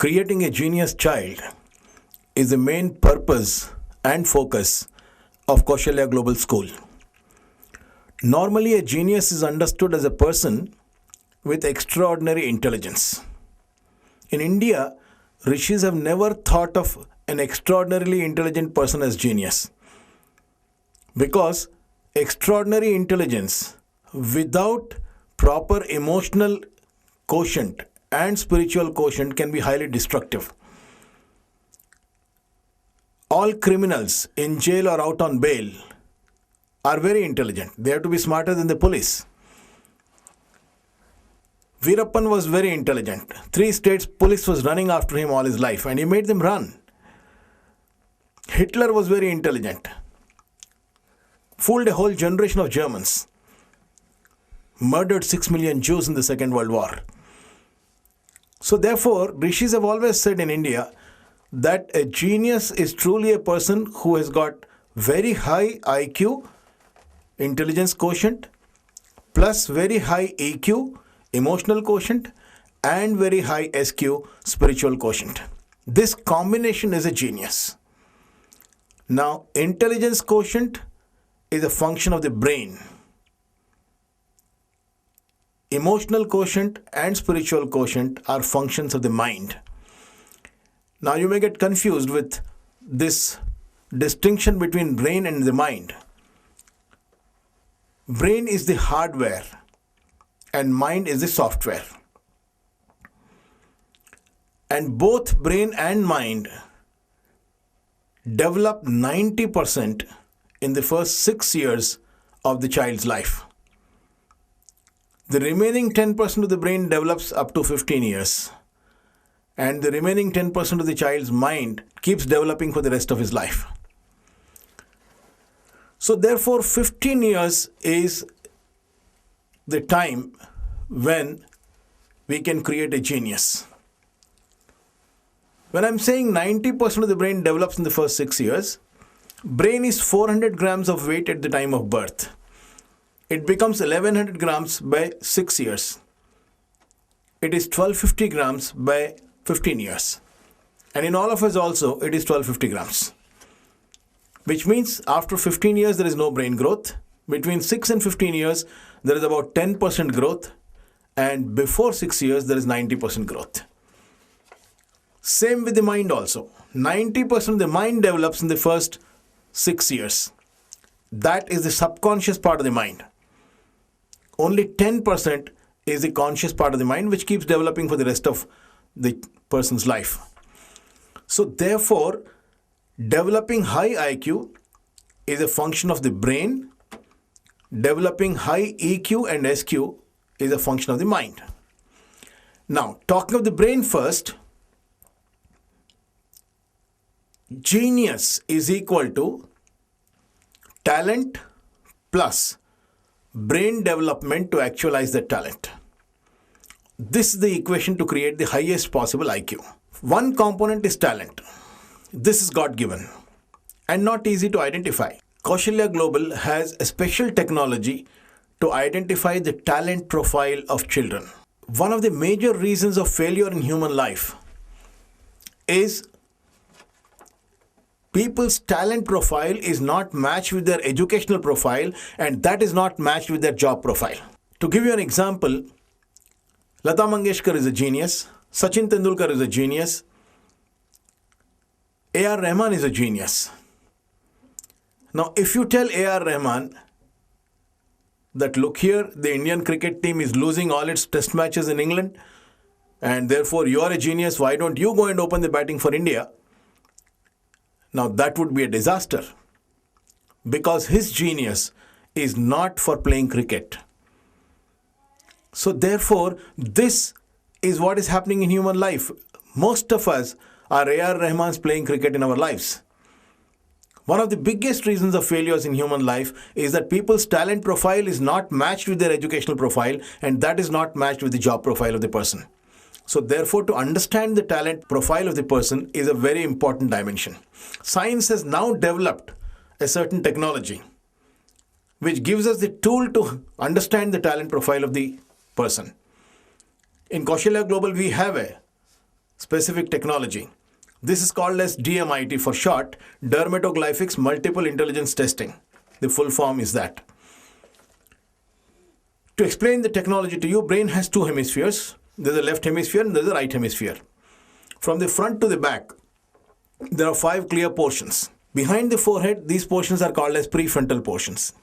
Creating a genius child is the main purpose and focus of Kaushalya Global School. Normally, a genius is understood as a person with extraordinary intelligence. In India, rishis have never thought of an extraordinarily intelligent person as genius, because extraordinary intelligence without proper emotional quotient and spiritual quotient can be highly destructive. All criminals in jail or out on bail are very intelligent. They have to be smarter than the police. Veerappan was very intelligent. 3 states police was running after him all his life and he made them run. Hitler was very intelligent. Fooled a whole generation of Germans. Murdered 6 million Jews in the Second World War. So therefore, rishis have always said in India that a genius is truly a person who has got very high IQ, intelligence quotient, plus very high EQ, emotional quotient, and very high SQ, spiritual quotient. This combination is a genius. Now, intelligence quotient is a function of the brain. Emotional quotient and spiritual quotient are functions of the mind. Now you may get confused with this distinction between brain and the mind. Brain is the hardware and mind is the software. And both brain and mind develop 90% in the first 6 years of the child's life. The remaining 10% of the brain develops up to 15 years. And the remaining 10% of the child's mind keeps developing for the rest of his life. So therefore, 15 years is the time when we can create a genius. When I'm saying 90% of the brain develops in the first 6 years, brain is 400 grams of weight at the time of birth. It becomes 1100 grams by 6 years. It is 1250 grams by 15 years. And in all of us also, it is 1250 grams. Which means after 15 years, there is no brain growth. Between 6 and 15 years, there is about 10% growth. And before 6 years, there is 90% growth. Same with the mind also. 90% of the mind develops in the first 6 years. That is the subconscious part of the mind. Only 10% is the conscious part of the mind, which keeps developing for the rest of the person's life. So therefore, developing high IQ is a function of the brain. Developing high EQ and SQ is a function of the mind. Now, talking of the brain first, genius is equal to talent plus brain development to actualize that talent. This is the equation to create the highest possible IQ. One component is talent. This is God-given and not easy to identify. Kaushalya Global has a special technology to identify the talent profile of children. One of the major reasons of failure in human life is people's talent profile is not matched with their educational profile, and that is not matched with their job profile. To give you an example, Lata Mangeshkar is a genius, Sachin Tendulkar is a genius, A.R. Rahman is a genius. Now, if you tell A.R. Rahman that, look here, the Indian cricket team is losing all its test matches in England, and therefore you are a genius, why don't you go and open the batting for India? Now that would be a disaster, because his genius is not for playing cricket. So therefore, this is what is happening in human life. Most of us are A.R. Rahmans playing cricket in our lives. One of the biggest reasons of failures in human life is that people's talent profile is not matched with their educational profile, and that is not matched with the job profile of the person. So therefore, to understand the talent profile of the person is a very important dimension. Science has now developed a certain technology which gives us the tool to understand the talent profile of the person. In Kaushalya Global, we have a specific technology. This is called as DMIT for short, Dermatoglyphics Multiple Intelligence Testing. The full form is that. To explain the technology to you, brain has two hemispheres. There's a left hemisphere and there's a right hemisphere. From the front to the back, there are 5 clear portions. Behind the forehead, these portions are called as prefrontal portions.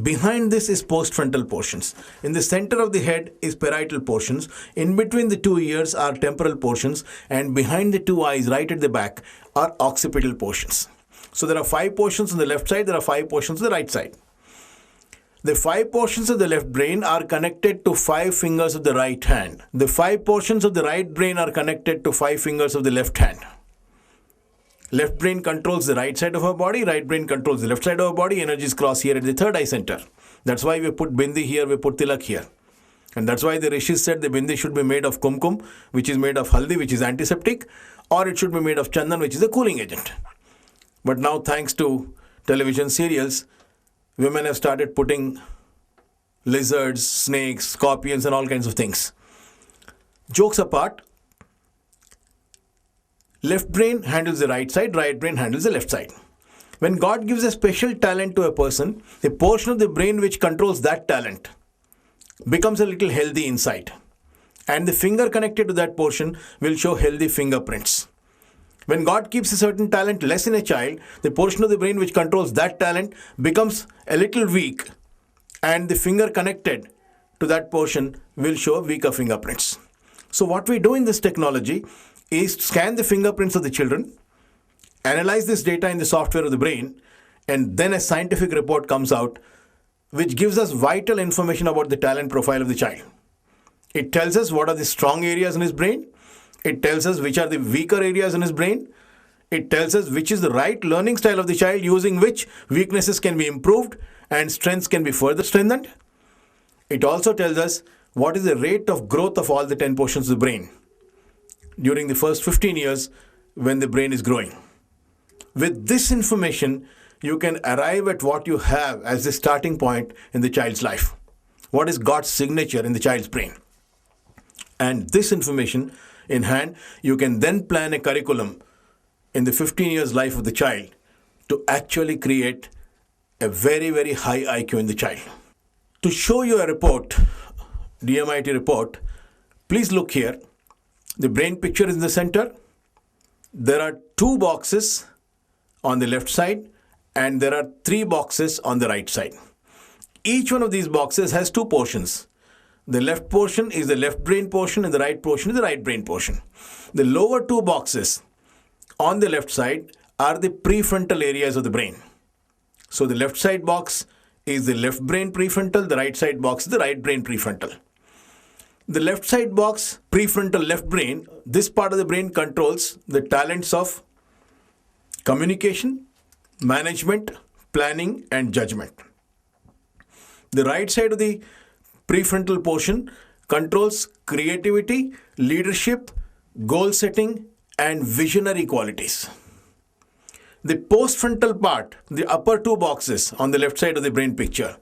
Behind this is postfrontal portions. In the center of the head is parietal portions. In between the 2 ears are temporal portions. And behind the 2 eyes, right at the back, are occipital portions. So there are 5 portions on the left side, there are 5 portions on the right side. The 5 portions of the left brain are connected to 5 fingers of the right hand. The 5 portions of the right brain are connected to 5 fingers of the left hand. Left brain controls the right side of our body, right brain controls the left side of our body, energies cross here at the third eye center. That's why we put bindi here, we put tilak here. And that's why the rishis said the bindi should be made of kumkum, which is made of haldi, which is antiseptic, or it should be made of chandan, which is a cooling agent. But now, thanks to television serials, women have started putting lizards, snakes, scorpions, and all kinds of things. Jokes apart, left brain handles the right side, right brain handles the left side. When God gives a special talent to a person, the portion of the brain which controls that talent becomes a little healthy inside. And the finger connected to that portion will show healthy fingerprints. When God keeps a certain talent less in a child, the portion of the brain which controls that talent becomes a little weak. And the finger connected to that portion will show weaker fingerprints. So what we do in this technology is scan the fingerprints of the children, analyze this data in the software of the brain, and then a scientific report comes out which gives us vital information about the talent profile of the child. It tells us what are the strong areas in his brain. It tells us which are the weaker areas in his brain. It tells us which is the right learning style of the child using which weaknesses can be improved and strengths can be further strengthened. It also tells us what is the rate of growth of all the 10 portions of the brain during the first 15 years when the brain is growing. With this information, you can arrive at what you have as the starting point in the child's life. What is God's signature in the child's brain? And this information in hand, you can then plan a curriculum in the 15 years life of the child to actually create a very, very high IQ in the child. To show you a report, DMIT report, please look here. The brain picture is in the center. There are 2 boxes on the left side and there are 3 boxes on the right side. Each one of these boxes has 2 portions. The left portion is the left brain portion and the right portion is the right brain portion. The lower 2 boxes on the left side are the prefrontal areas of the brain. So the left side box is the left brain prefrontal, the right side box is the right brain prefrontal. The left side box, prefrontal left brain, this part of the brain controls the talents of communication, management, planning, and judgment. The right side of the prefrontal portion controls creativity, leadership, goal setting, and visionary qualities. The postfrontal part, the upper 2 boxes on the left side of the brain picture,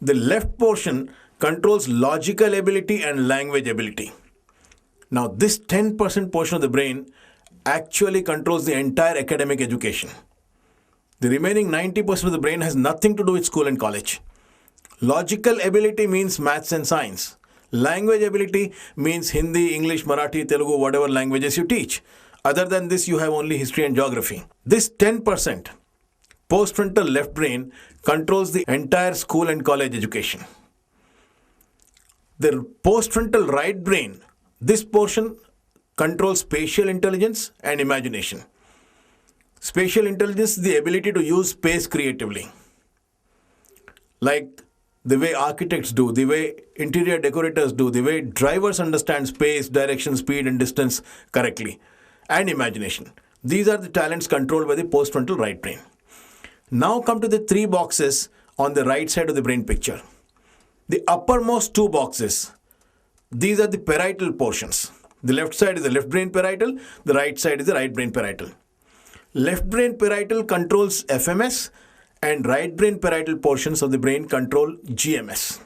the left portion controls logical ability and language ability. Now, this 10% portion of the brain actually controls the entire academic education. The remaining 90% of the brain has nothing to do with school and college. Logical ability means maths and science. Language ability means Hindi, English, Marathi, Telugu, whatever languages you teach. Other than this, you have only history and geography. This 10% postfrontal left brain controls the entire school and college education. The postfrontal right brain, this portion controls spatial intelligence and imagination. Spatial intelligence is the ability to use space creatively. Like the way architects do, the way interior decorators do, the way drivers understand space, direction, speed, and distance correctly. And imagination. These are the talents controlled by the postfrontal right brain. Now come to the 3 boxes on the right side of the brain picture. The uppermost 2 boxes, these are the parietal portions. The left side is the left brain parietal, the right side is the right brain parietal. Left brain parietal controls FMS and right brain parietal portions of the brain control GMS.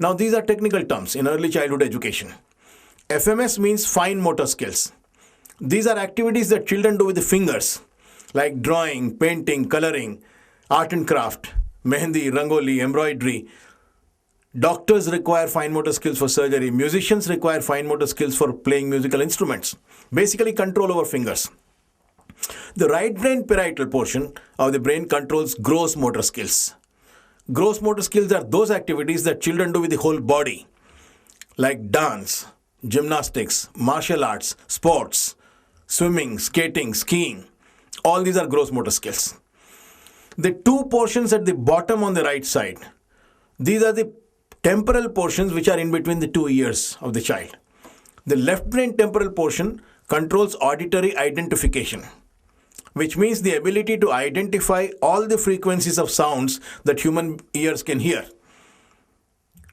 Now these are technical terms in early childhood education. FMS means fine motor skills. These are activities that children do with the fingers, like drawing, painting, coloring, art and craft, mehendi, rangoli, embroidery. Doctors require fine motor skills for surgery. Musicians require fine motor skills for playing musical instruments. Basically, control over fingers. The right brain parietal portion of the brain controls gross motor skills. Gross motor skills are those activities that children do with the whole body, like dance, gymnastics, martial arts, sports, swimming, skating, skiing. All these are gross motor skills. The two portions at the bottom on the right side, these are the temporal portions which are in between the 2 ears of the child. The left brain temporal portion controls auditory identification, which means the ability to identify all the frequencies of sounds that human ears can hear.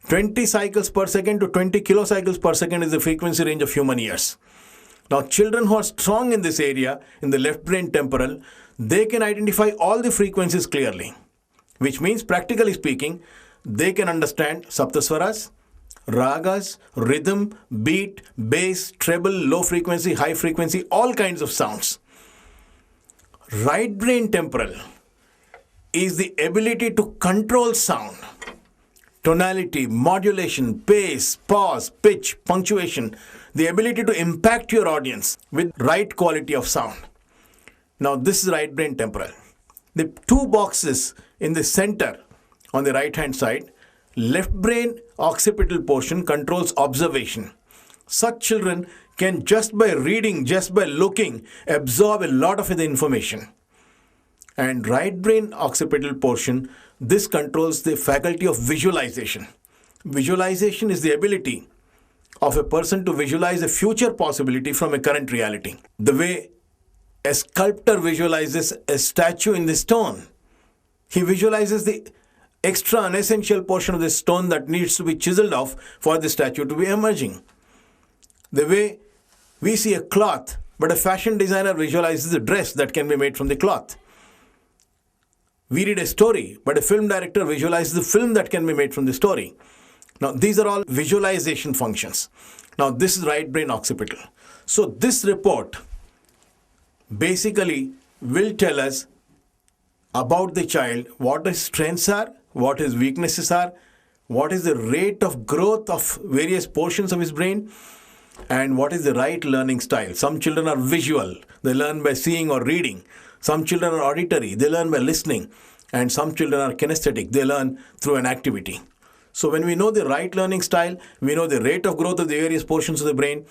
20 cycles per second to 20 kilocycles per second is the frequency range of human ears. Now, children who are strong in this area, in the left brain temporal, they can identify all the frequencies clearly, which means, practically speaking, they can understand saptaswaras, ragas, rhythm, beat, bass, treble, low frequency, high frequency, all kinds of sounds. Right brain temporal is the ability to control sound, tonality, modulation, pace, pause, pitch, punctuation, the ability to impact your audience with right quality of sound. Now, this is right brain temporal. The two boxes in the center on the right hand side, left brain occipital portion controls observation. Such children can, just by reading, just by looking, absorb a lot of the information. And right brain occipital portion, this controls the faculty of visualization. Visualization is the ability of a person to visualize a future possibility from a current reality. The way a sculptor visualizes a statue in the stone, he visualizes the extra unessential portion of the stone that needs to be chiseled off for the statue to be emerging. The way we see a cloth, but a fashion designer visualizes the dress that can be made from the cloth. We read a story, but a film director visualizes the film that can be made from the story. Now, these are all visualization functions. Now, this is right brain occipital. So, this report basically will tell us about the child, what his strengths are, what his weaknesses are, what is the rate of growth of various portions of his brain, and what is the right learning style. Some children are visual, they learn by seeing or reading. Some children are auditory, they learn by listening. And some children are kinesthetic, they learn through an activity. So when we know the right learning style, we know the rate of growth of the various portions of the brain,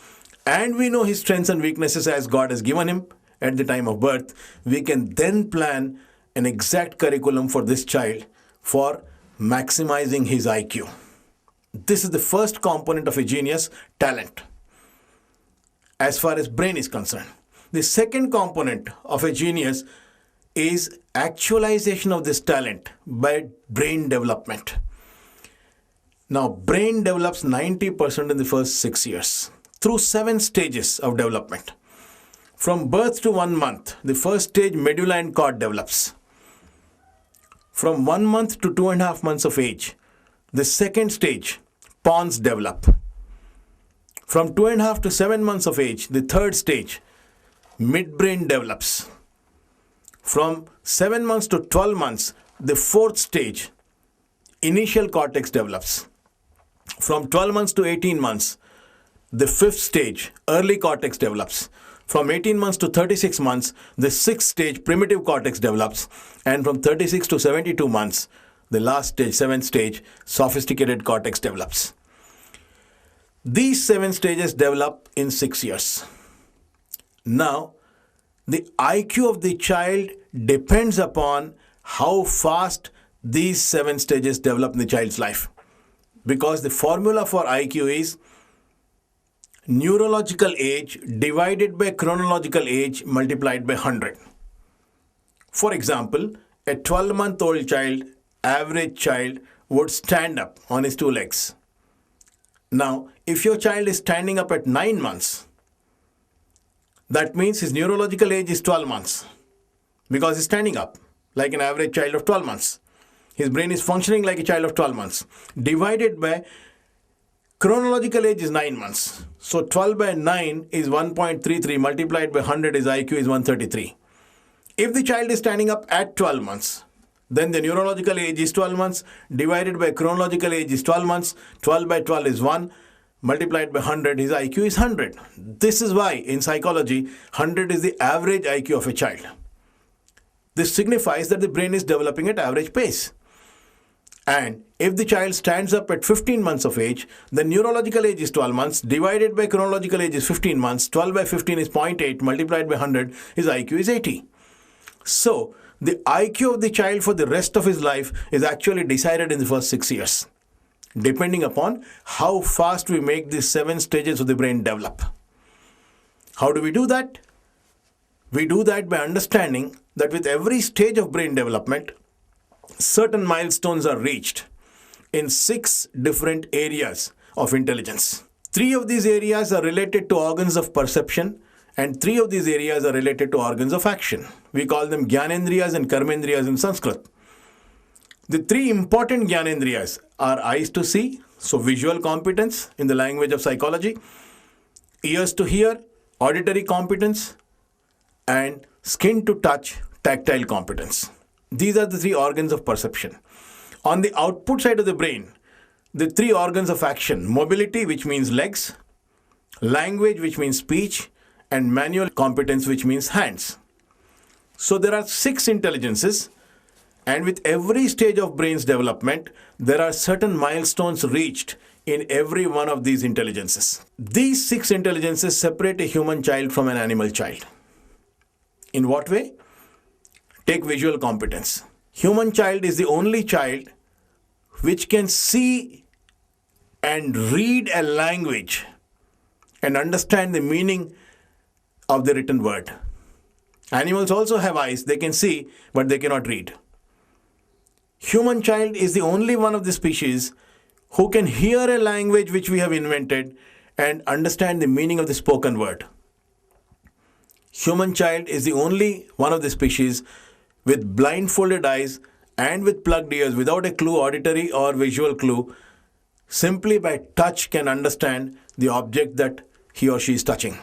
and we know his strengths and weaknesses as God has given him at the time of birth, we can then plan an exact curriculum for this child for maximizing his IQ. This is the first component of a genius, talent, as far as brain is concerned. The second component of a genius is actualization of this talent by brain development. Now, brain develops 90% in the first 6 years through 7 stages of development. From birth to 1 month, the first stage, medulla and cord, develops. From 1 month to 2.5 months of age, the second stage, pons, develop. From 2.5 to 7 months of age, the third stage, midbrain, develops. From 7 months to 12 months, the fourth stage, initial cortex, develops. From 12 months to 18 months, the fifth stage, early cortex, develops. From 18 months to 36 months, the sixth stage, primitive cortex, develops. And from 36 to 72 months, the last stage, seventh stage, sophisticated cortex, develops. These 7 stages develop in 6 years. Now, the IQ of the child depends upon how fast these 7 stages develop in the child's life. Because the formula for IQ is neurological age divided by chronological age multiplied by 100. For example, a 12-month-old child, average child, would stand up on his 2 legs. Now, if your child is standing up at 9 months, that means his neurological age is 12 months because he's standing up like an average child of 12 months. His brain is functioning like a child of 12 months. Divided by Chronological age is 9 months. So 12 by 9 is 1.33, multiplied by 100 is IQ is 133. If the child is standing up at 12 months, then the neurological age is 12 months, divided by chronological age is 12 months, 12 by 12 is 1, multiplied by 100, his IQ is 100. This is why in psychology, 100 is the average IQ of a child. This signifies that the brain is developing at average pace. And if the child stands up at 15 months of age, the neurological age is 12 months, divided by chronological age is 15 months, 12 by 15 is 0.8, multiplied by 100, his IQ is 80. So, the IQ of the child for the rest of his life is actually decided in the first 6 years, depending upon how fast we make these 7 stages of the brain develop. How do we do that? We do that by understanding that with every stage of brain development, certain milestones are reached in 6 different areas of intelligence. 3 of these areas are related to organs of perception, and 3 of these areas are related to organs of action. We call them Gyanendriyas and Karmendriyas in Sanskrit. The 3 important Gyanendriyas are eyes to see, so visual competence in the language of psychology, ears to hear, auditory competence, and skin to touch, tactile competence. These are the 3 organs of perception. On the output side of the brain, the 3 organs of action, mobility, which means legs, language, which means speech, and manual competence, which means hands. So there are 6 intelligences, and with every stage of brain's development, there are certain milestones reached in every one of these intelligences. These 6 intelligences separate a human child from an animal child. In what way? Take visual competence. Human child is the only child which can see and read a language and understand the meaning of the written word. Animals also have eyes, they can see, but they cannot read. Human child is the only one of the species who can hear a language which we have invented and understand the meaning of the spoken word. Human child is the only one of the species with blindfolded eyes and with plugged ears without a clue, auditory or visual clue, simply by touch can understand the object that he or she is touching.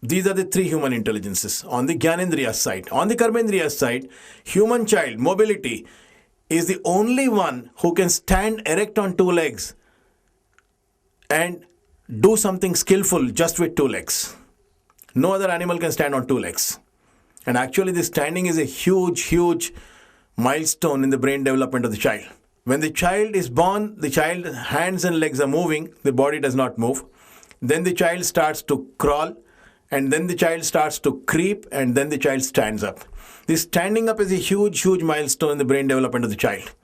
These are the 3 human intelligences on the Gyanendriya side. On the Karmendriya side, human child, mobility, is the only one who can stand erect on 2 legs and do something skillful just with 2 legs. No other animal can stand on 2 legs. And actually this standing is a huge milestone in the brain development of the child. When the child is born, the child's hands and legs are moving, the body does not move. Then the child starts to crawl, and then the child starts to creep, and then the child stands up. This standing up is a huge milestone in the brain development of the child.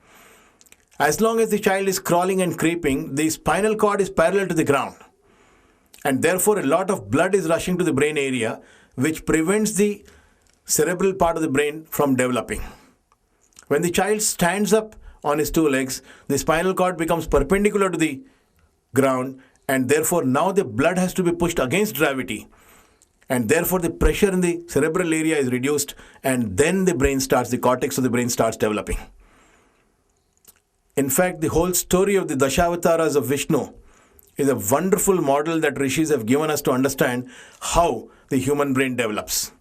As long as the child is crawling and creeping, the spinal cord is parallel to the ground. And therefore a lot of blood is rushing to the brain area, which prevents the cerebral part of the brain from developing. When the child stands up on his 2 legs, the spinal cord becomes perpendicular to the ground, and therefore now the blood has to be pushed against gravity. And therefore the pressure in the cerebral area is reduced, and then the cortex of the brain starts developing. In fact, the whole story of the Dashawataras of Vishnu is a wonderful model that rishis have given us to understand how the human brain develops.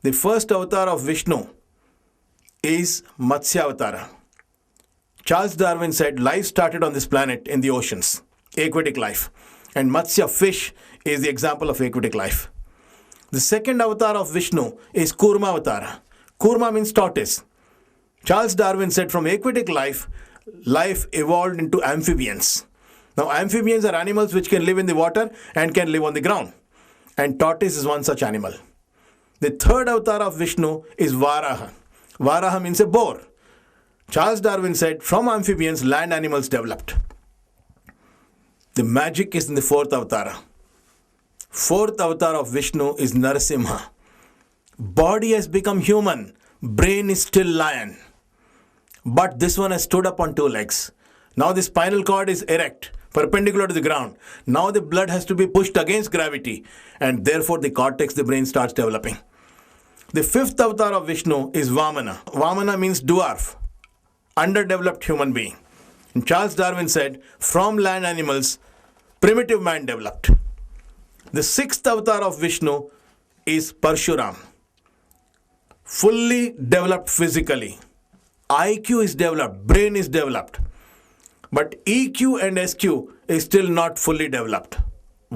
The first avatar of Vishnu is Matsya Avatara. Charles Darwin said life started on this planet in the oceans, aquatic life. And Matsya, fish, is the example of aquatic life. The second avatar of Vishnu is Kurma Avatara. Kurma means tortoise. Charles Darwin said from aquatic life, life evolved into amphibians. Now amphibians are animals which can live in the water and can live on the ground. And tortoise is one such animal. The third avatar of Vishnu is Varaha. Varaha means a boar. Charles Darwin said from amphibians, land animals developed. The magic is in the fourth avatar. Fourth avatar of Vishnu is Narasimha. Body has become human, brain is still lion. But this one has stood up on 2 legs. Now the spinal cord is erect, perpendicular to the ground. Now the blood has to be pushed against gravity, and therefore the cortex, the brain, starts developing. The fifth avatar of Vishnu is Vamana. Vamana means dwarf, underdeveloped human being. And Charles Darwin said, from land animals, primitive man developed. The sixth avatar of Vishnu is Parshuram. Fully developed physically. IQ is developed, brain is developed. But EQ and SQ is still not fully developed.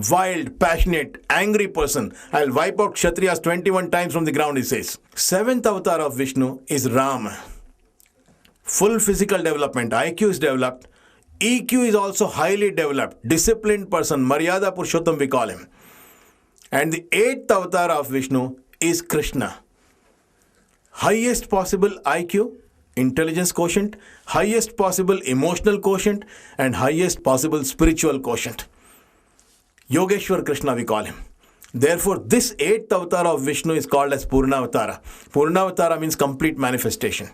Wild, passionate, angry person. I'll wipe out Kshatriyas 21 times from the ground, he says. Seventh avatar of Vishnu is Ram. Full physical development. IQ is developed. EQ is also highly developed. Disciplined person. Maryada Purushottam we call him. And the eighth avatar of Vishnu is Krishna. Highest possible IQ, intelligence quotient, highest possible emotional quotient, and highest possible spiritual quotient. Yogeshwar Krishna we call him. Therefore, this eighth avatar of Vishnu is called as Purnavatara. Purnavatara means complete manifestation.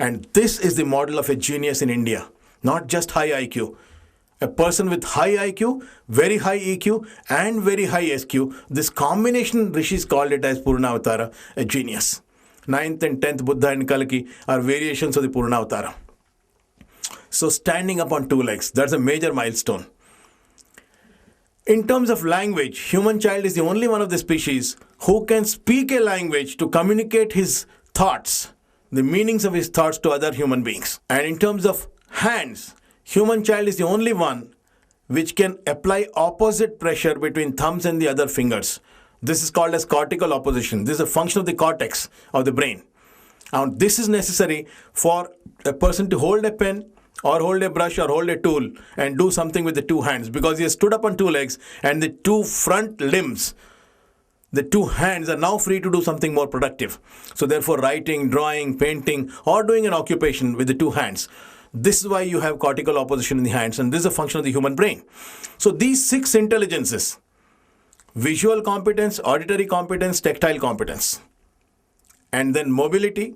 And this is the model of a genius in India. Not just high IQ. A person with high IQ, very high EQ, and very high SQ. This combination, rishis called it as Purnavatara, a genius. 9th and 10th Buddha and Kalki are variations of the Purnavatara. So standing up on two legs, that's a major milestone. In terms of language, human child is the only one of the species who can speak a language to communicate his thoughts, the meanings of his thoughts to other human beings. And in terms of hands, human child is the only one which can apply opposite pressure between thumbs and the other fingers. This is called as cortical opposition. This is a function of the cortex of the brain. Now, this is necessary for a person to hold a pen or hold a brush or hold a tool and do something with the two hands, because he has stood up on two legs and the two front limbs, the two hands, are now free to do something more productive. So therefore, writing, drawing, painting, or doing an occupation with the two hands. This is why you have cortical opposition in the hands, and this is a function of the human brain. So these six intelligences: visual competence, auditory competence, tactile competence, and then mobility,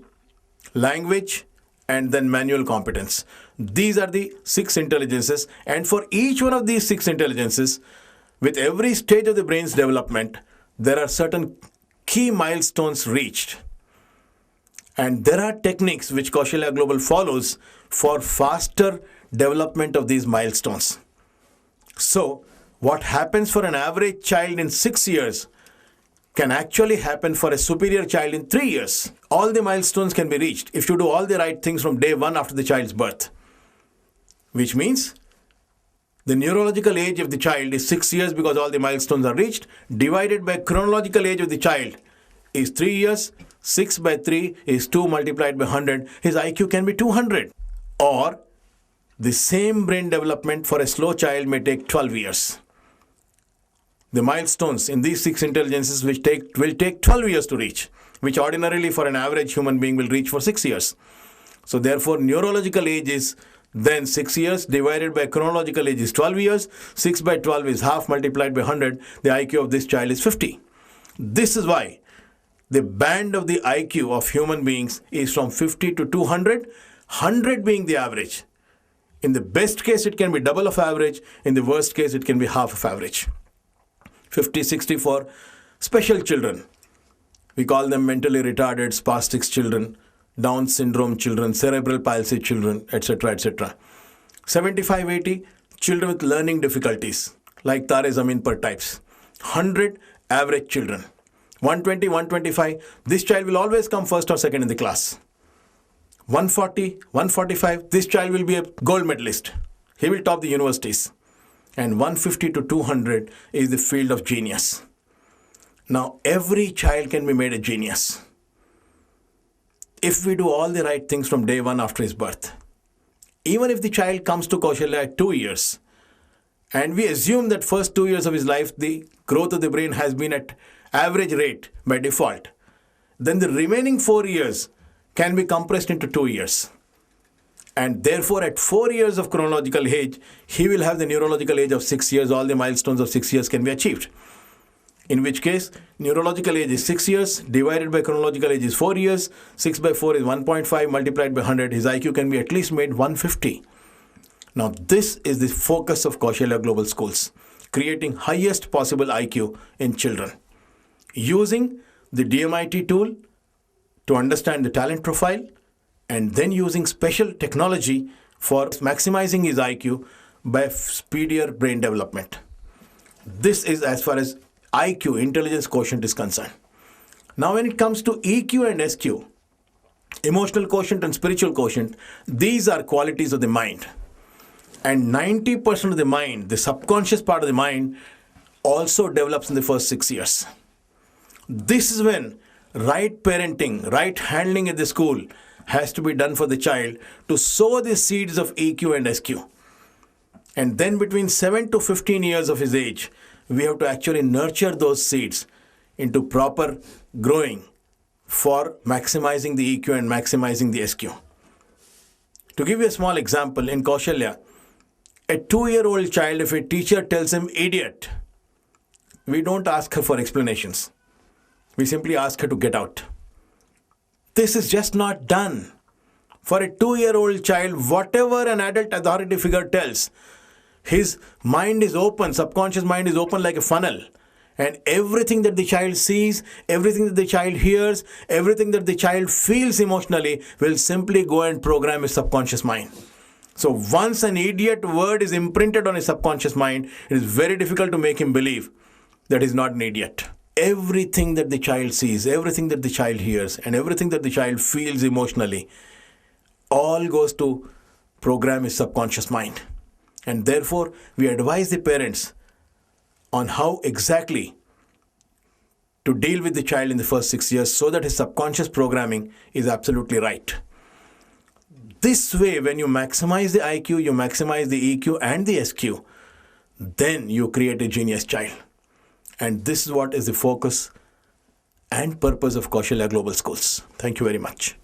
language, and then manual competence. These are the six intelligences, and for each one of these six intelligences, with every stage of the brain's development, there are certain key milestones reached. And there are techniques which Kaushalya Global follows for faster development of these milestones. So, what happens for an average child in 6 years can actually happen for a superior child in 3 years. All the milestones can be reached if you do all the right things from day one after the child's birth. Which means the neurological age of the child is 6 years because all the milestones are reached, divided by chronological age of the child is 3 years. 6 by 3 is 2 multiplied by 100. His IQ can be 200. Or the same brain development for a slow child may take 12 years. The milestones in these six intelligences will take 12 years to reach, which ordinarily for an average human being will reach for 6 years. So therefore, neurological age is then 6 years divided by chronological age is 12 years. 6 by 12 is half multiplied by 100. The IQ of this child is 50. This is why the band of the IQ of human beings is from 50 to 200, 100 being the average. In the best case, it can be double of average. In the worst case, it can be half of average. 50, 60 for special children. We call them mentally retarded, spastics children, Down syndrome children, cerebral palsy children, etc., etc. 75, 80, children with learning difficulties, like Tare Zameen Par types. 100, average children. 120, 125, this child will always come first or second in the class. 140, 145, this child will be a gold medalist. He will top the universities. And 150 to 200 is the field of genius. Now, every child can be made a genius if we do all the right things from day one after his birth. Even if the child comes to Kaushalya at 2 years, and we assume that first 2 years of his life, the growth of the brain has been at average rate by default, then the remaining 4 years can be compressed into 2 years. And therefore, at 4 years of chronological age, he will have the neurological age of 6 years. All the milestones of 6 years can be achieved. In which case, neurological age is 6 years, divided by chronological age is 4 years. 6 by 4 is 1.5 multiplied by 100. His IQ can be at least made 150. Now, this is the focus of Kaushalya Global Schools, creating highest possible IQ in children. Using the DMIT tool to understand the talent profile, and then using special technology for maximizing his IQ by speedier brain development. This is as far as IQ, intelligence quotient, is concerned. Now when it comes to EQ and SQ, emotional quotient and spiritual quotient, these are qualities of the mind. And 90% of the mind, the subconscious part of the mind, also develops in the first 6 years. This is when right parenting, right handling at the school has to be done for the child to sow the seeds of EQ and SQ. And then between 7 to 15 years of his age, we have to actually nurture those seeds into proper growing for maximizing the EQ and maximizing the SQ. To give you a small example, in Kaushalya, a 2-year-old child, if a teacher tells him idiot, we don't ask her for explanations. We simply ask her to get out. This is just not done. For a 2-year-old child, whatever an adult authority figure tells, his mind is open, subconscious mind is open like a funnel. And everything that the child sees, everything that the child hears, everything that the child feels emotionally will simply go and program his subconscious mind. So once an idiot word is imprinted on his subconscious mind, it is very difficult to make him believe that he's not an idiot. Everything that the child sees, everything that the child hears, and everything that the child feels emotionally, all goes to program his subconscious mind. And therefore, we advise the parents on how exactly to deal with the child in the first 6 years so that his subconscious programming is absolutely right. This way, when you maximize the IQ, you maximize the EQ and the SQ, then you create a genius child. And this is what is the focus and purpose of Kaushalya Global Schools. Thank you very much.